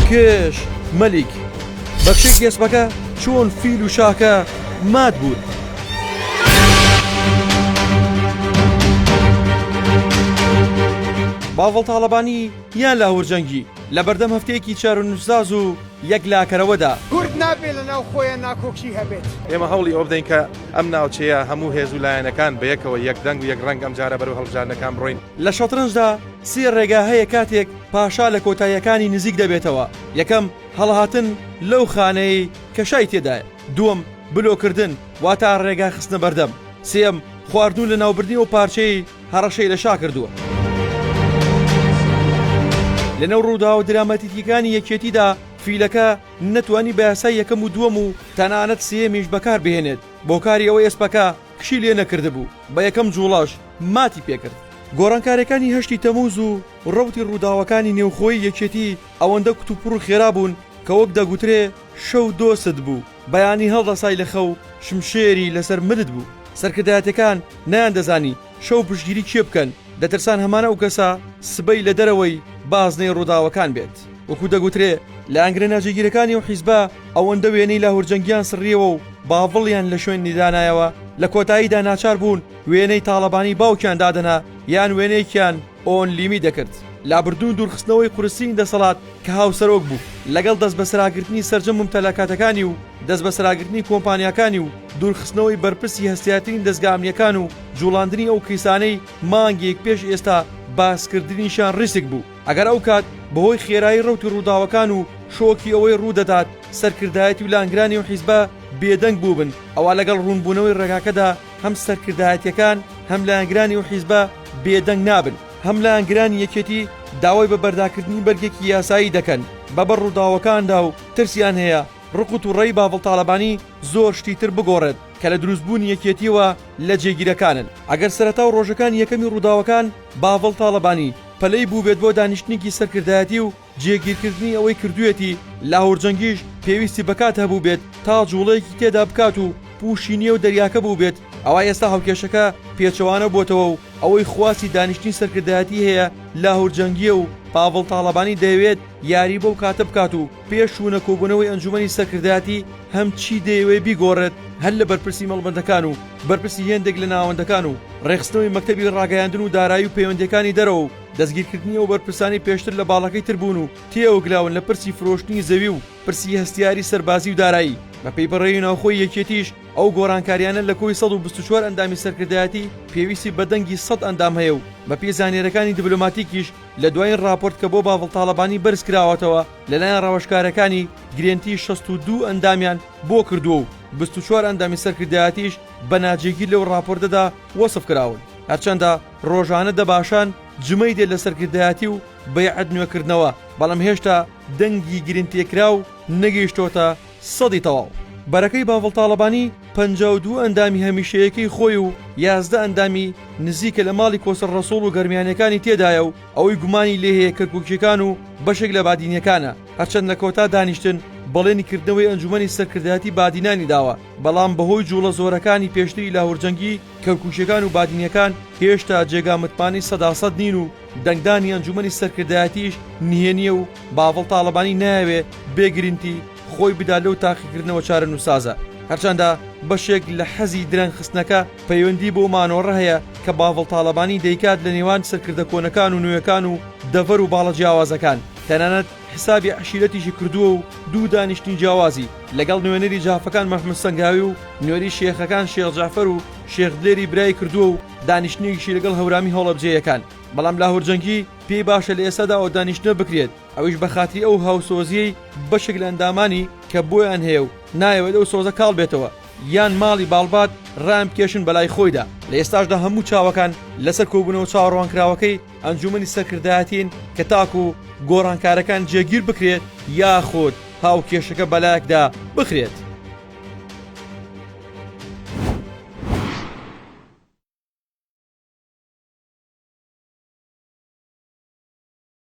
کێش مەلیک بەخشەی گێسبەکە چۆن فیل و شاکە مات بوون. باڤڵ تاڵەبانی یان لاهوورجەنگی لە بەردەم هەفتەیەکی چارەنووساز و یەک لاکەرەوەدا کورد نابێت لە ناو خۆیان ناکۆکشی هەبێت. ئێمە هەوڵی ئەو بدەین کە ئەم ناوچەیە هەموو هێز و لایەنەکان بە یەکەوە یەک دەنگ و یەک ڕەنگ ئەم جارە بەرەو هەڵبژاردنەکان بڕۆین. لە شەترەنجدا سێ ڕێگا هەیە کاتێک پاشا لە کۆتاییەکانی نزیک دەبێتەوە. یەکەم هەڵهاتن لەو خانەی کە شای تێدایە. دووەم بلۆکردن واتە ڕێگا خستنە بەردەم. سێم خواردون لە ناوبردنی و پارچەی هەڕەشەی لە شا کردووە. لەنەو ڕوودا و درامەتیکەکانی یەکێتیدا فیلەکە نەتوانی بە یاسای یەکەم و دووەم و تەنانەت سێمیش بەکار بهێنێت بۆ کاری ئەوەی ئێسپەکە کشی لێ نەکرده بوو بە یەکەم جوڵاش ماتی پێکرد. گۆڕانکارەکانی هەشتی تەمووز و ڕەوتی ڕووداوەکانی نێوخۆی یەکێتی ئەوەندە کتوپڕ و خێرا بوون کە وەک دەگوترێ شەو دۆست بوو بەیانی هەڵدەسای لە خەو شمشێری لەسەر مدت بوو. سەرکردایەتەکان نەیان دەزانی شەو پشتگیری کێ بکەن دەترسان هەمانە ئەو کەسە سبەی لە دەرەوەی بازنەی ڕووداوەکان بێت. وەکو دەگوترێ لە ئەنگرە ناجێگیرەکانی و حیزبە ئەوەندە وێنەی لاهوورجەنگیان سڕیەوە و باڤڵیان لە شوێنی دانایەوە لە کۆتاییدا ناچار بوون وێنەی تاڵەبانی باوکیان دادەنا یان وێنەیەکیان ئۆن لیمی دەکرد. لابردوون دوورخستنەوەی قورسین دەسەڵات کە هاوسەرۆک بوو لەگەڵ دەست بەسراگرتنی سەرجەم ممتەلاکاتەکانی و دەست بەسراگرتنی کۆمپانیەکانی و دوورخستنەوەی بەرپرسی هەستیارترین دەستگامنیەکان و جوڵاندنی ئەو کیسانەی مانگێک پێش ئێستا باسکردنیشان ڕیسک بوو. ئەگەر ئەو کات بەهۆی خێرایی ڕەوتی ڕووداوەکان و شۆکی ئەوەی ڕوودەدات سەرکردایەتی و لانگرانی و حیزبە بێدەنگ بووبن ئەوە لەگەڵ ڕوونبوونەوەی ڕێگاکەدا هەم سەرکردایەتیەکان هەم لانگرانی و حیزبە بێدەنگ نابن. هەم لانگرانی یەکێتی داوای بە بەرداکردنی بەرگێکی یاسایی دەکەن بەبەر ڕووداوەکاندا و ترسیان هەیە ڕقوت و ڕێی باڤڵ تاڵەبانی زۆر شتیتر بگۆڕێت کە لە دروستبوونی یەکێتیەوە لە جێگیرەکانن. ئەگەر سەرەتا و ڕۆژەکان یەکەمی ڕووداوەکان باڤڵ تاڵەبانی پەلەی بوو بێت بۆ دانیشتنێکی سەرکردایەتی و جێگیرکردنی ئەوەی کردوێتی لاهوورجەنگیش پێویستی بەکات هەبوو بێت تا جوڵەیەکی تێدا بکات و پوشینیە و دەریاکە بوو بێت. ئەوە ئێستا هەوکێشەکە پێچەوانە بۆتەوە و ئەوەی خواسی دانیشتنی سەرکردایەتی هەیە لاهوورجەنگیە و باڤڵ تاڵەبانی دەیەوێت یاری بەو کاتە بکات و پێش و نەکۆبوونەوەی ئەنجومەنی سەرکردایەتی هەم چی دەیەوێت بیگۆڕێت هەر لە بەرپرسی مەڵبەندەکان و بەرپرسی هێندێک لە ناوەندەکان و ڕێخستنەوەی مەکتەبی ڕاگەیاندن و دارایی و پەیوەندەکانی دەرەوە و دەستگیرکردنی و بەرپرسانی پێشتر لە باڵەکەی تربوون و تێوەگلاون لە پرسی فرۆشتنی زەوی و پرسی هەستیاری سەربازی و دارایی. بە پێی بەڕێوی ناوخۆی یەکێتیش ئەو گۆڕانکاریانە لە کۆی 124 ئەندامی سەرکردایەتی پێویستی بە دەنگی 100 ئەندام هەیە و بە پێی زانێرەکانی دیبلۆماتیکیش لە دوایین راپۆرت کە بۆ باڤڵ تاڵەبانی بەرز کراوەتەوە لەلایەن ڕەوەشکارەکانی گرێنتی 62 ئەندامیان بۆ کردووە و 24 ئەندامی سەرکردایەتیش بە ناجێگیر لەو راپۆرتەدا وەسف کراون. هەرچەندە ڕۆژانە دەباشان جمەی دێت لە سەرکردایەتی و بەیعەت نوێکردنەوە بەڵام هێشتا دەنگی گرنتێکرا و نەگەیشتۆتە 100ی تەواو. بەرەکەی باڤڵ تاڵەبانی 52 ئەندامی هەمیشەیەکەی خۆی و 11 ئەندامی نزیکە لە ماڵی کۆسەر ڕەسوڵ و گەرمیانەکانی تێدایە و ئەوەی گومانی لێ هەیە کەرکووکیەکان و بەشێک لە بادینیەکانە. هەرچەند لە کۆتا دانیشتن بەڵێنی کردنەوەی ئەنجومەنی سەرکردایەتی بادینانی داوە بەڵام بەهۆی جوڵە زۆرەکانی پێشتری لاهوورجەنگی کەرکووکیەکان و بادینیەکان هێشتا جێگا متمانی 100% نین و دەنگدانی ئەنجومەنی سەرکردایەتیش نهێنیە و باڤڵ تاڵەبانی نایەوێ بێگرنتی خۆی بدا لەو تاقیکردنەوە چارەنووسازە. هەرچەندە بەشێک لە حەزی درەنگ خستنەکە پەیوەندی بۆ مانۆڕە هەیە کە باڤڵ تاڵەبانی دەیکات لە نێوان سەرکردە کۆنەکان و نوێەکان و دەڤەر و باڵە جیاوازەکان. تەنانەت حسابی عشیرەتیشی کردووە و دوو دانیشتنی جیاوازی لەگەڵ نوێنەری جافەکان مەحموود سەنگاوی و نوێری شێخەکان شێخ جعفەر و شێخ دلێری برای کردووە و دانیشتنیەکیشی لەگەڵ هەورامی هەوڵەبجەیەکان. بەڵام لاهوورجەنگی پێی باشە لە ئێستادا ئەو دانیشتنە بکرێت ئەویش بە خاتری ئەو هاوسۆزیەی بەشێک لە ئەندامانی کە بۆیان هەیە و نایەوێت ئەو سۆزە کاڵ بێتەوە یان ماڵی باڵبات ڕام کێشن بەلای خۆیدا. لە ئێستاشدا هەموو چاوەکان لەسەر کۆبوونەوە چاوەڕوانکراوەکەی ئەنجومەنی سەرکردایەتین کە تاکو و گۆڕانکارەکان جێگیر بکرێت یاخۆت هاوکێشەکە بەلایەکدا بخرێت.